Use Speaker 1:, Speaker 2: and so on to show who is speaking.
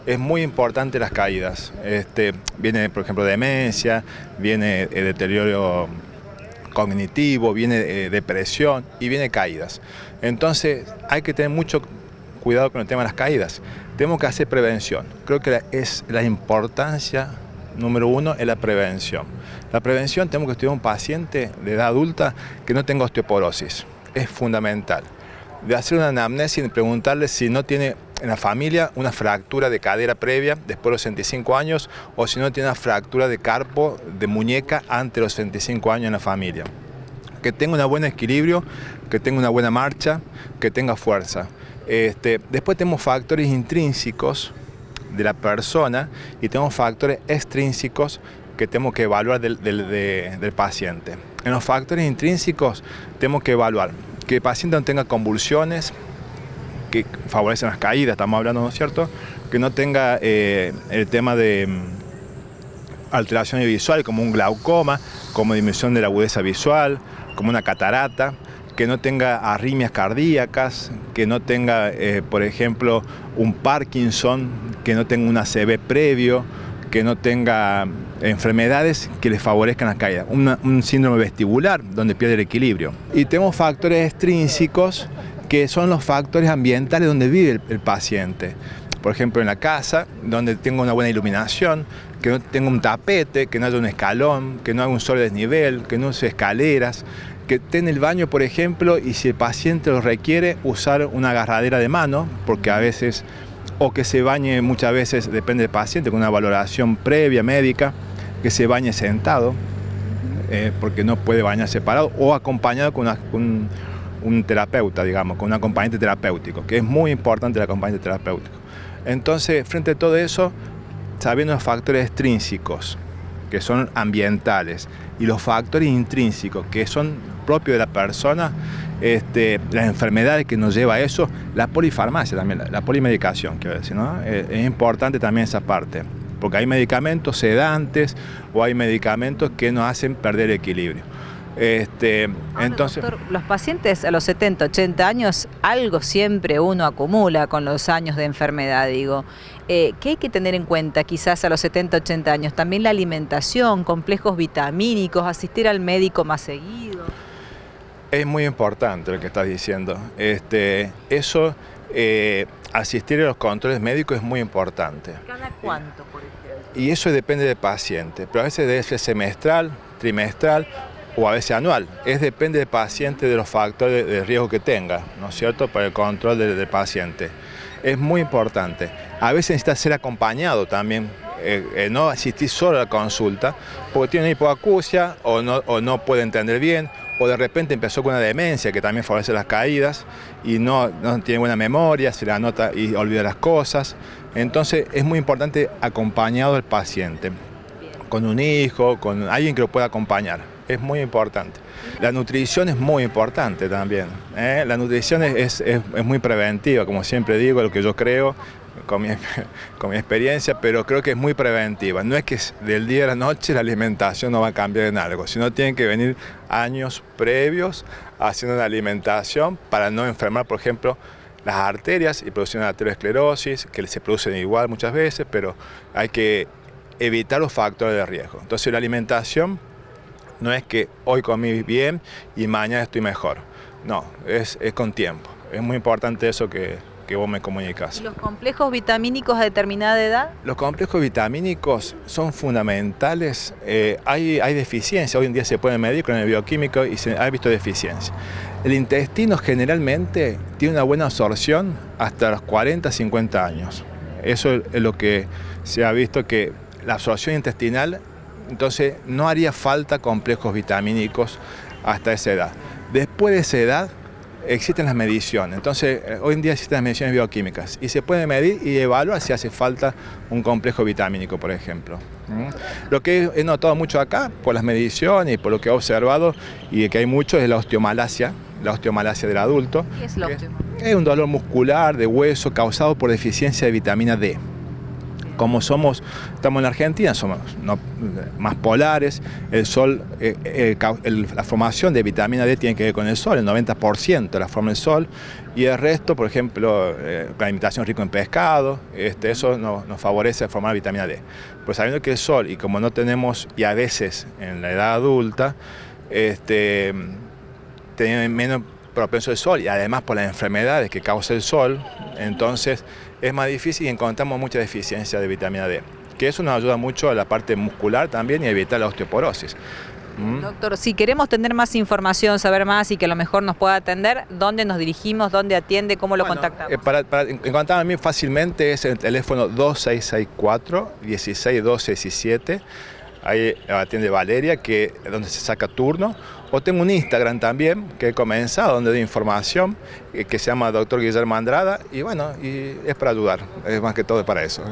Speaker 1: es muy importante las caídas. Viene, por ejemplo, demencia, viene deterioro cognitivo, viene depresión y viene caídas. Entonces hay que tener mucho cuidado con el tema de las caídas. Tenemos que hacer prevención. Creo que es la importancia número uno es la prevención. La prevención, tenemos que estudiar un paciente de edad adulta que no tenga osteoporosis. Es fundamental. De hacer una anamnesis y preguntarle si no tiene en la familia una fractura de cadera previa después de los 65 años o si no tiene una fractura de carpo, de muñeca antes de los 65 años en la familia. Que tenga un buen equilibrio, que tenga una buena marcha, que tenga fuerza. Después tenemos factores intrínsecos de la persona y tenemos factores extrínsecos que tenemos que evaluar del paciente. En los factores intrínsecos tenemos que evaluar que el paciente no tenga convulsiones, que favorecen las caídas, estamos hablando, ¿no es cierto? Que no tenga el tema de alteraciones visuales como un glaucoma, como disminución de la agudeza visual, como una catarata, que no tenga arritmias cardíacas, que no tenga, por ejemplo, un Parkinson, que no tenga un ACV previo, que no tenga enfermedades que le favorezcan las caídas, un síndrome vestibular donde pierde el equilibrio. Y tenemos factores extrínsecos que son los factores ambientales donde vive el paciente. Por ejemplo, en la casa, donde tenga una buena iluminación, que no tenga un tapete, que no haya un escalón, que no haya un solo desnivel, que no use escaleras, que esté en el baño, por ejemplo, y si el paciente lo requiere, usar una agarradera de mano, porque a veces, o que se bañe muchas veces, depende del paciente, con una valoración previa médica, que se bañe sentado, porque no puede bañarse parado, o acompañado con un terapeuta, digamos, con un acompañante terapéutico, que es muy importante el acompañante terapéutico. Entonces, frente a todo eso, sabiendo los factores extrínsecos, que son ambientales, y los factores intrínsecos, que son propios de la persona, las enfermedades que nos lleva a eso, la polifarmacia también, la polimedicación, quiero decir, ¿no? Es importante también esa parte, porque hay medicamentos sedantes o hay medicamentos que nos hacen perder equilibrio. Entonces,
Speaker 2: doctor, los pacientes a los 70, 80 años, algo siempre uno acumula con los años de enfermedad, digo. ¿Qué hay que tener en cuenta quizás a los 70, 80 años? También la alimentación, complejos vitamínicos, asistir al médico más seguido.
Speaker 1: Es muy importante lo que estás diciendo. Asistir a los controles médicos es muy importante.
Speaker 2: ¿Cada cuánto, por ejemplo?
Speaker 1: Y eso depende del paciente, pero a veces debe ser semestral, trimestral, o a veces anual. Depende del paciente, de los factores de riesgo que tenga, ¿no es cierto?, para el control del paciente. Es muy importante. A veces necesita ser acompañado también, no asistir solo a la consulta, porque tiene una hipoacusia o no puede entender bien, o de repente empezó con una demencia que también favorece las caídas y no tiene buena memoria, se la anota y olvida las cosas. Entonces es muy importante acompañado al paciente, con un hijo, con alguien que lo pueda acompañar. Es muy importante. La nutrición es muy importante también. La nutrición es muy preventiva, como siempre digo, lo que yo creo, con mi experiencia, pero creo que es muy preventiva. No es que del día a la noche la alimentación no va a cambiar en algo, sino tienen que venir años previos haciendo una alimentación para no enfermar, por ejemplo, las arterias y producir una arteriosclerosis, que se producen igual muchas veces, pero hay que evitar los factores de riesgo. Entonces la alimentación no es que hoy comí bien y mañana estoy mejor. No, es con tiempo. Es muy importante eso que vos me comunicas.
Speaker 2: ¿Y los complejos vitamínicos a determinada edad?
Speaker 1: Los complejos vitamínicos son fundamentales. Hay deficiencia. Hoy en día se puede medir con el bioquímico y se ha visto deficiencia. El intestino generalmente tiene una buena absorción hasta los 40, 50 años. Eso es lo que se ha visto, que la absorción intestinal, entonces no haría falta complejos vitamínicos hasta esa edad. Después de esa edad existen las mediciones, entonces hoy en día existen las mediciones bioquímicas y se puede medir y evaluar si hace falta un complejo vitamínico, por ejemplo. Lo que he notado mucho acá, por las mediciones y por lo que he observado, y que hay mucho, es la osteomalacia del adulto.
Speaker 2: ¿Qué es la osteomalacia?
Speaker 1: Es un dolor muscular de hueso causado por deficiencia de vitamina D. Como estamos en la Argentina, somos más polares, el sol, la formación de vitamina D tiene que ver con el sol, el 90% la forma el sol, y el resto, por ejemplo, la alimentación rica en pescado, eso nos favorece formar vitamina D. Pues sabiendo que el sol, y como no tenemos, y a veces en la edad adulta, tienen menos propenso el sol, y además por las enfermedades que causa el sol, entonces es más difícil y encontramos mucha deficiencia de vitamina D, que eso nos ayuda mucho a la parte muscular también y a evitar la osteoporosis.
Speaker 2: Doctor, si queremos tener más información, saber más y que a lo mejor nos pueda atender, ¿dónde nos dirigimos? ¿Dónde atiende? ¿Cómo lo contactamos?
Speaker 1: Para encontrarme a mí fácilmente es el teléfono 2664-16217. Ahí atiende Valeria, donde se saca turno. O tengo un Instagram también, que he comenzado, donde doy información, que se llama Dr. Guillermo Andrada. Y bueno, y es para ayudar, es más que todo para eso.